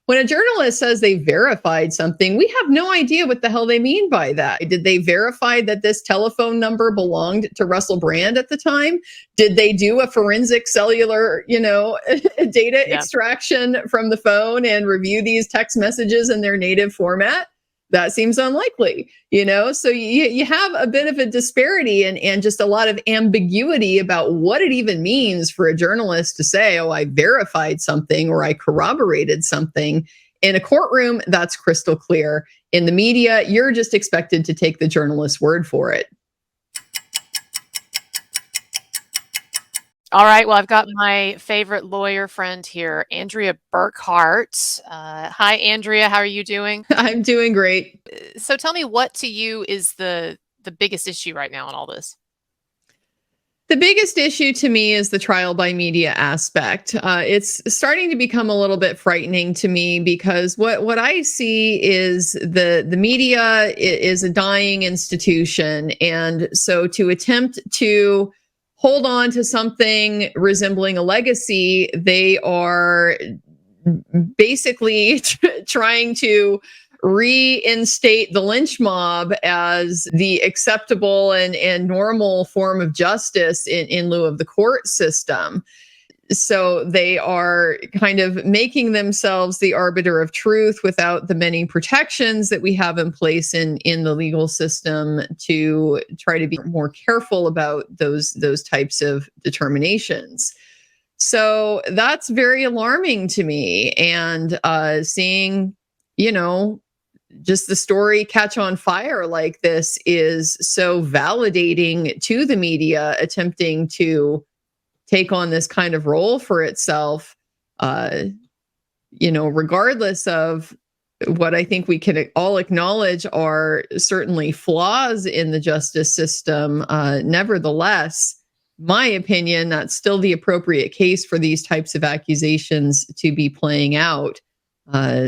When a journalist says they verified something, we have no idea what the hell they mean by that. Did they verify that this telephone number belonged to Russell Brand at the time? Did they do a forensic cellular, data extraction from the phone and review these text messages in their native format? That seems unlikely, so you have a bit of a disparity and just a lot of ambiguity about what it even means for a journalist to say, oh, I verified something or I corroborated something. In a courtroom, that's crystal clear. In the media, you're just expected to take the journalist's word for it. All right. Well, I've got my favorite lawyer friend here, Andrea Burkhart. Hi, Andrea. How are you doing? I'm doing great. So tell me, what to you is the biggest issue right now in all this? The biggest issue to me is the trial by media aspect. It's starting to become a little bit frightening to me because what I see is the media is a dying institution. And so to attempt to hold on to something resembling a legacy, they are basically trying to reinstate the lynch mob as the acceptable and normal form of justice in lieu of the court system. So they are kind of making themselves the arbiter of truth without the many protections that we have in place in the legal system to try to be more careful about those types of determinations. So that's very alarming to me. And seeing, just the story catch on fire like this is so validating to the media attempting to take on this kind of role for itself, regardless of what I think we can all acknowledge are certainly flaws in the justice system. Nevertheless, my opinion, that's still the appropriate case for these types of accusations to be playing out.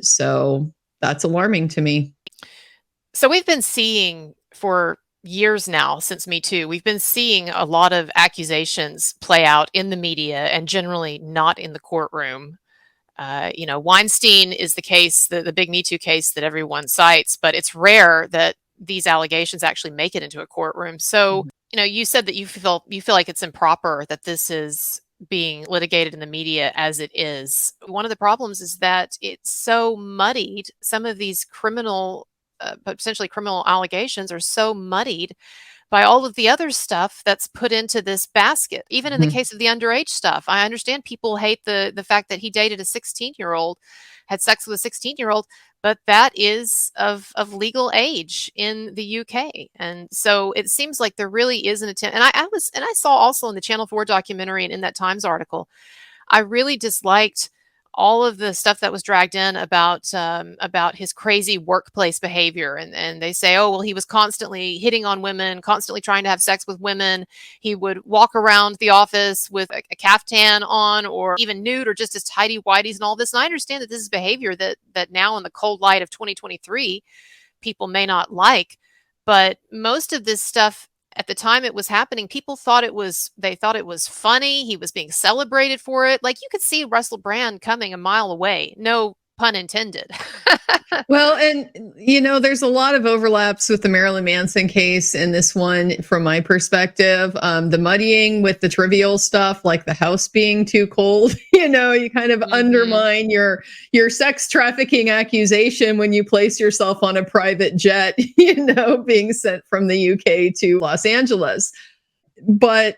So that's alarming to me. So we've been seeing for years now, since MeToo, we've been seeing a lot of accusations play out in the media and generally not in the courtroom. Weinstein is the case, the big MeToo case that everyone cites, but it's rare that these allegations actually make it into a courtroom. So, you said that you feel like it's improper that this is being litigated in the media as it is. One of the problems is that it's so muddied. Some of these potentially criminal allegations are so muddied by all of the other stuff that's put into this basket. Even in the case of the underage stuff, I understand people hate the fact that he dated a 16-year-old, had sex with a 16-year-old, but that is of legal age in the UK. And so it seems like there really is an attempt. And I saw also in the Channel 4 documentary and in that Times article, I really disliked all of the stuff that was dragged in about his crazy workplace behavior. And they say, oh, well, he was constantly hitting on women, constantly trying to have sex with women. He would walk around the office with a caftan on or even nude or just his tidy whities and all this. And I understand that this is behavior that now in the cold light of 2023, people may not like. But most of this stuff at the time it was happening, people thought it was funny. He was being celebrated for it. Like you could see Russell Brand coming a mile away. No pun intended. Well, and there's a lot of overlaps with the Marilyn Manson case in this one from my perspective. The muddying with the trivial stuff like the house being too cold, you kind of undermine your sex trafficking accusation when you place yourself on a private jet, being sent from the UK to Los Angeles. But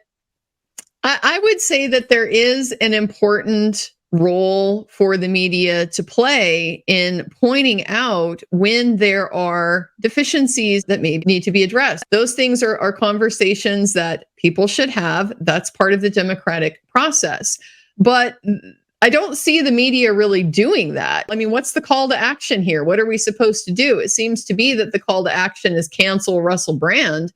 I would say that there is an important role for the media to play in pointing out when there are deficiencies that may need to be addressed. Those things are conversations that people should have. That's part of the democratic process. But I don't see the media really doing that. I mean, what's the call to action here? What are we supposed to do? It seems to be that the call to action is cancel Russell Brand.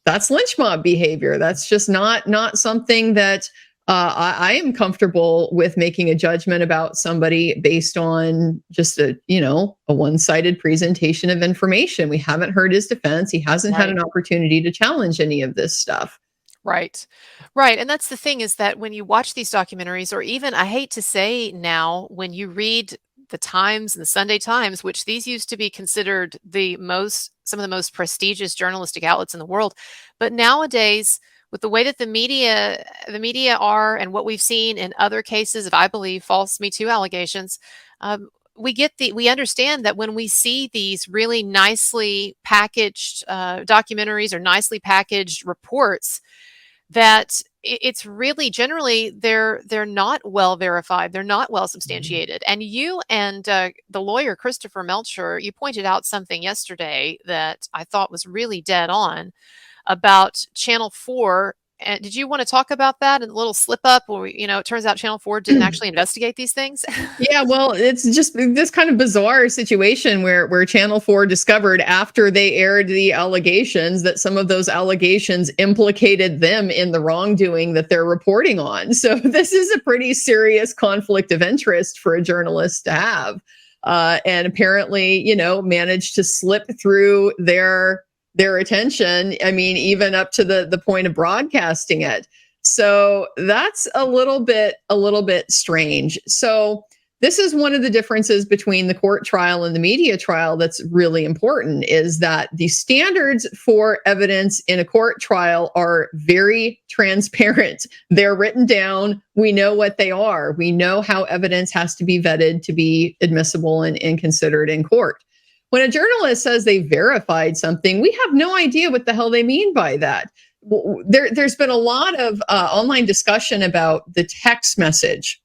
That's lynch mob behavior. That's just not something that I am comfortable with making a judgment about somebody based on just a one-sided presentation of information. We haven't heard his defense. He hasn't had an opportunity to challenge any of this stuff. Right. Right. And that's the thing, is that when you watch these documentaries, or even, I hate to say now, when you read the Times and the Sunday Times, which these used to be considered some of the most prestigious journalistic outlets in the world. But nowadays, with the way that the media are, and what we've seen in other cases of, I believe, false Me Too allegations, we understand that when we see these really nicely packaged documentaries or nicely packaged reports, that it's really generally they're not well verified, they're not well substantiated. And you and the lawyer Christopher Melcher, you pointed out something yesterday that I thought was really dead on about Channel 4. And did you want to talk about that and a little slip up where it turns out Channel 4 didn't actually investigate these things? Yeah, well, it's just this kind of bizarre situation where Channel 4 discovered, after they aired the allegations, that some of those allegations implicated them in the wrongdoing that they're reporting on. So this is a pretty serious conflict of interest for a journalist to have, and apparently, managed to slip through their attention. I mean, even up to the point of broadcasting it. So that's a little bit strange. So this is one of the differences between the court trial and the media trial that's really important, is that the standards for evidence in a court trial are very transparent. They're written down. We know what they are. We know how evidence has to be vetted to be admissible and considered in court. When a journalist says they verified something, we have no idea what the hell they mean by that. There's been a lot of online discussion about the text message,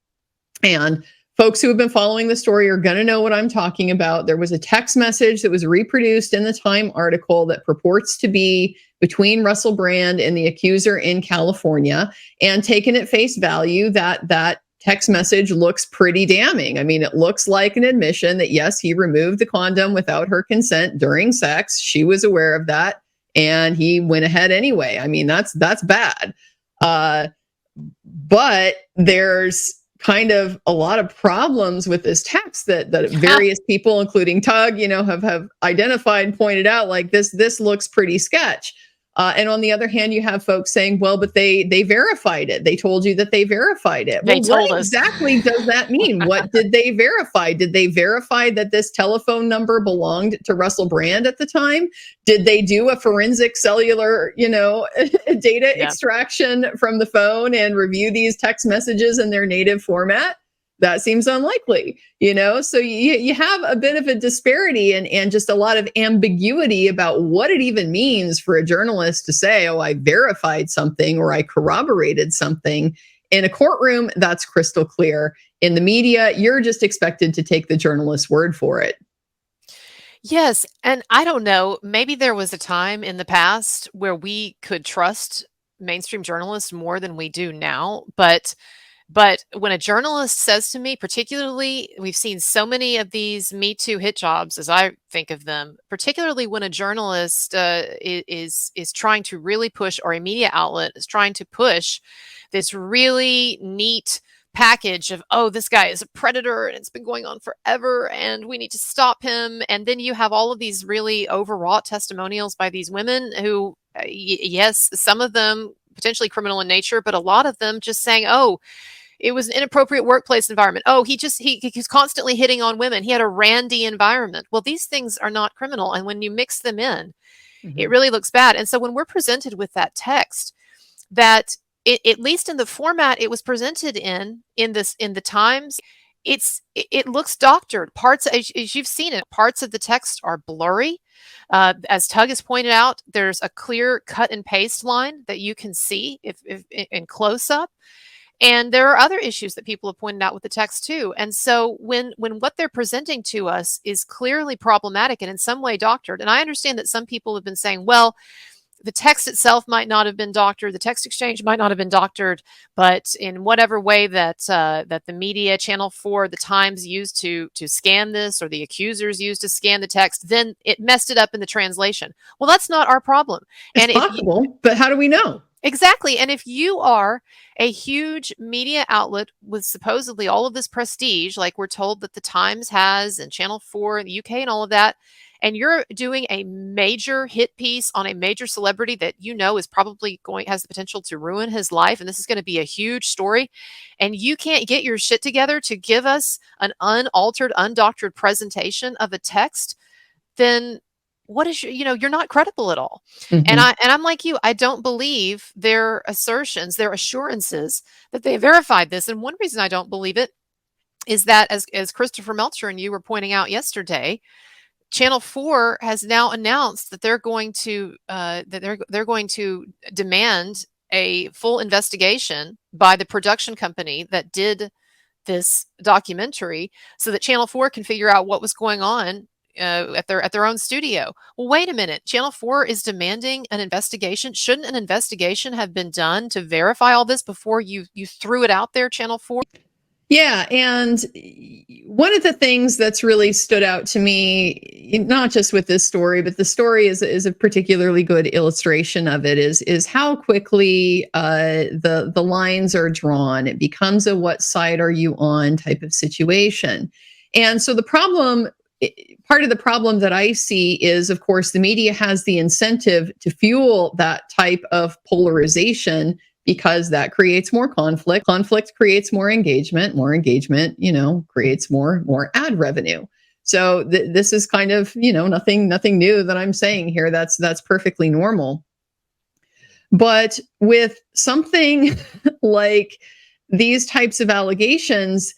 and folks who have been following the story are going to know what I'm talking about. There was a text message that was reproduced in the Time article that purports to be between Russell Brand and the accuser in California, and taken at face value, that text message looks pretty damning. I mean, it looks like an admission that, yes, he removed the condom without her consent during sex. She was aware of that, and he went ahead anyway. I mean, that's bad. But there's kind of a lot of problems with this text that various people, including Tug, have identified and pointed out, like this looks pretty sketch. And on the other hand, you have folks saying, well, but they verified it. They told you that they verified it. They Well, told what us. exactly does that mean? What did they verify? Did they verify that this telephone number belonged to Russell Brand at the time? Did they do a forensic cellular, data extraction from the phone and review these text messages in their native format? That seems unlikely, so you have a bit of a disparity and just a lot of ambiguity about what it even means for a journalist to say, oh, I verified something or I corroborated something. In a courtroom, that's crystal clear. In the media, you're just expected to take the journalist's word for it. Yes. And I don't know, maybe there was a time in the past where we could trust mainstream journalists more than we do now. But when a journalist says to me, particularly, we've seen so many of these Me Too hit jobs, as I think of them, particularly when a journalist is trying to really push, or a media outlet is trying to push this really neat package of, oh, this guy is a predator and it's been going on forever and we need to stop him. And then you have all of these really overwrought testimonials by these women who, yes, some of them potentially criminal in nature, but a lot of them just saying, oh, it was an inappropriate workplace environment. Oh, he's constantly hitting on women. He had a randy environment. Well, these things are not criminal. And when you mix them in, it really looks bad. And so when we're presented with that text, that at least in the format it was presented in the Times, it looks doctored. Parts, as you've seen it, parts of the text are blurry. As Tug has pointed out, there's a clear cut and paste line that you can see if in close up. And there are other issues that people have pointed out with the text too. And so when what they're presenting to us is clearly problematic and in some way doctored, and I understand that some people have been saying, well, the text itself might not have been doctored, the text exchange might not have been doctored, but in whatever way that the media, Channel 4, the Times used to scan this, or the accusers used to scan the text, then it messed it up in the translation. Well, that's not our problem. It's possible, but how do we know? Exactly. And if you are a huge media outlet with supposedly all of this prestige, like we're told that the Times has and Channel 4 in the UK and all of that, and you're doing a major hit piece on a major celebrity that you know is probably going has the potential to ruin his life, and this is going to be a huge story, and you can't get your shit together to give us an unaltered, undoctored presentation of a text, then what is you're not credible at all. And Mhm. I'm like you, I don't believe their assertions, their assurances that they verified this. And one reason I don't believe it is that as Christopher Melcher and you were pointing out yesterday, Channel 4 has now announced that they're going to demand a full investigation by the production company that did this documentary so that Channel 4 can figure out what was going on at their own studio. Well, wait a minute. Channel 4 is demanding an investigation. Shouldn't an investigation have been done to verify all this before you threw it out there, Channel 4? Yeah, and one of the things that's really stood out to me, not just with this story, but the story is a particularly good illustration of it. Is how quickly the lines are drawn. It becomes a "what side are you on" type of situation, and so part of the problem that I see is, of course, the media has the incentive to fuel that type of polarization because that creates more conflict. Conflict creates more engagement. More engagement, creates more ad revenue. So this is kind of, nothing new that I'm saying here. That's perfectly normal. But with something like these types of allegations,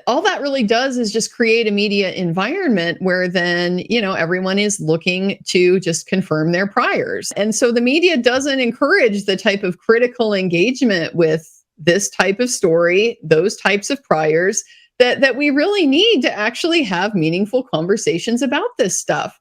all that really does is just create a media environment where then, everyone is looking to just confirm their priors. And so the media doesn't encourage the type of critical engagement with this type of story, those types of priors that we really need to actually have meaningful conversations about this stuff.